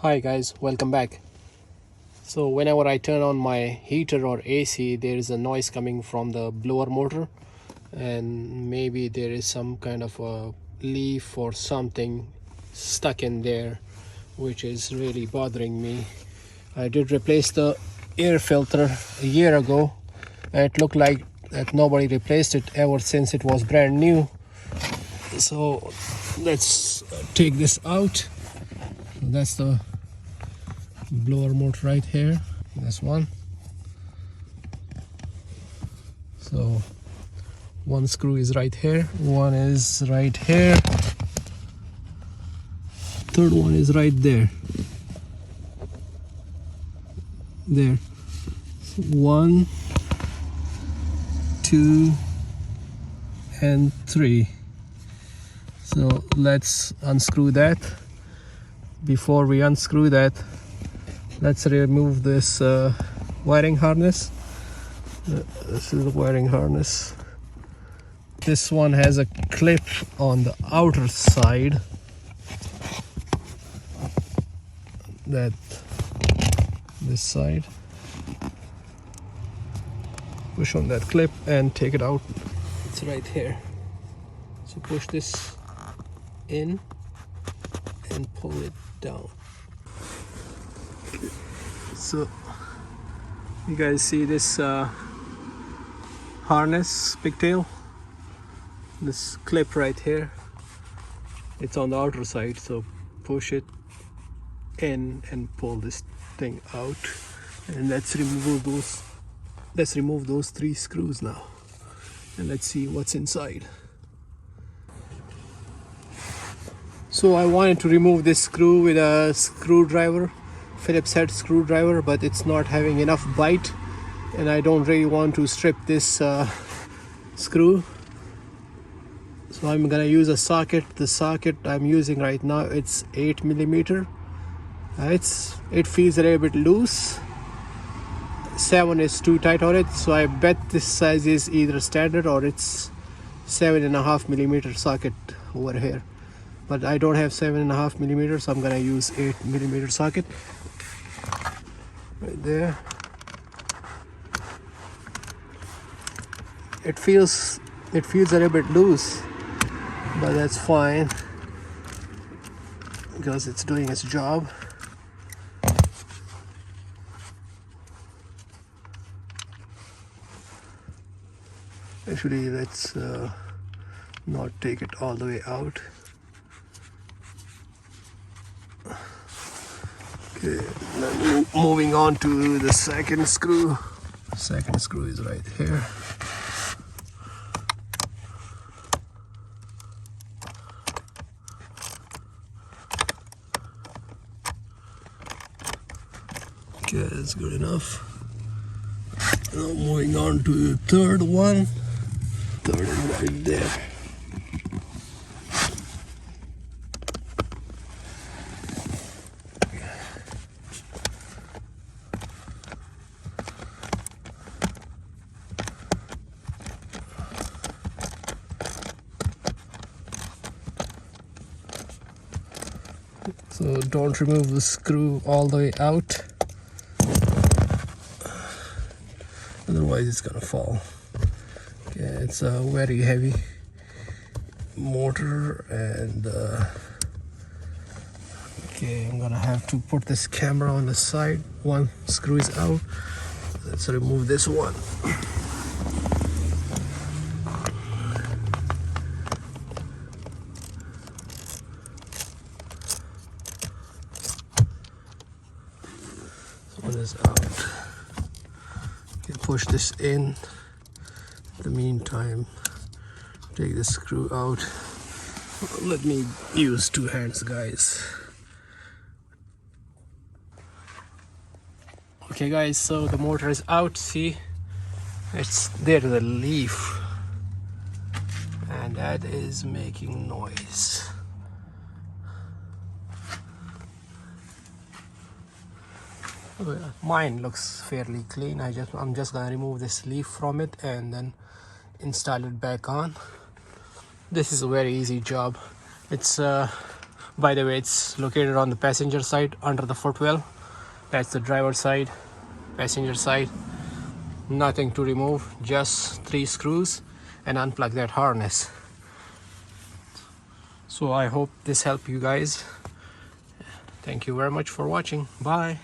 Hi guys, welcome back. So whenever I turn on my heater or AC, there is a noise coming from the blower motor, and maybe there is some kind of a leaf or something stuck in there, which is really bothering me. I did replace the air filter a year ago, and it looked like that nobody replaced it ever since it was brand new. So let's take this out. That's the blower motor right here. This one. So one screw is right here, one is right here, third one is right there. There. 1, 2, and 3. So let's unscrew that. Before we unscrew that, let's remove this wiring harness. This is the wiring harness. This one has a clip on the outer side this side. Push on that clip and take it out. It's right here. So push this in and pull it down. So you guys see this harness pigtail, this clip right here, it's on the outer side, so push it in and pull this thing out, and let's remove those 3 screws now, and let's see what's inside. So I wanted to remove this screw with a screwdriver, Phillips head screwdriver, but it's not having enough bite, and I don't really want to strip this screw. So I'm gonna use a socket. The socket I'm using right now, it's 8mm. It feels a little bit loose. 7 is too tight on it, so I bet this size is either standard or it's 7.5mm socket over here. But I don't have 7.5mm, so I'm gonna use 8mm socket right there. It feels a little bit loose, but that's fine because it's doing its job. Actually, let's not take it all the way out. Okay, now moving on to the second screw. Second screw is right here. Okay, that's good enough. Now moving on to the third one. Third is right there. So don't remove the screw all the way out, otherwise it's gonna fall. Okay, it's a very heavy motor, and okay, I'm gonna have to put this camera on the side. One screw is out. Let's remove this one. This one is out. Okay, push this in. In the meantime, take the screw out. Let me use 2 hands, guys. Okay guys, so the motor is out. See, it's there, the leaf, and that is making noise. Mine looks fairly clean. I'm just gonna remove this leaf from it and then install it back on. This is a very easy job. It's By the way, it's located on the passenger side under the footwell. That's the driver side, passenger side. Nothing to remove, just 3 screws, and unplug that harness. So I hope this helped you guys. Thank you very much for watching. Bye.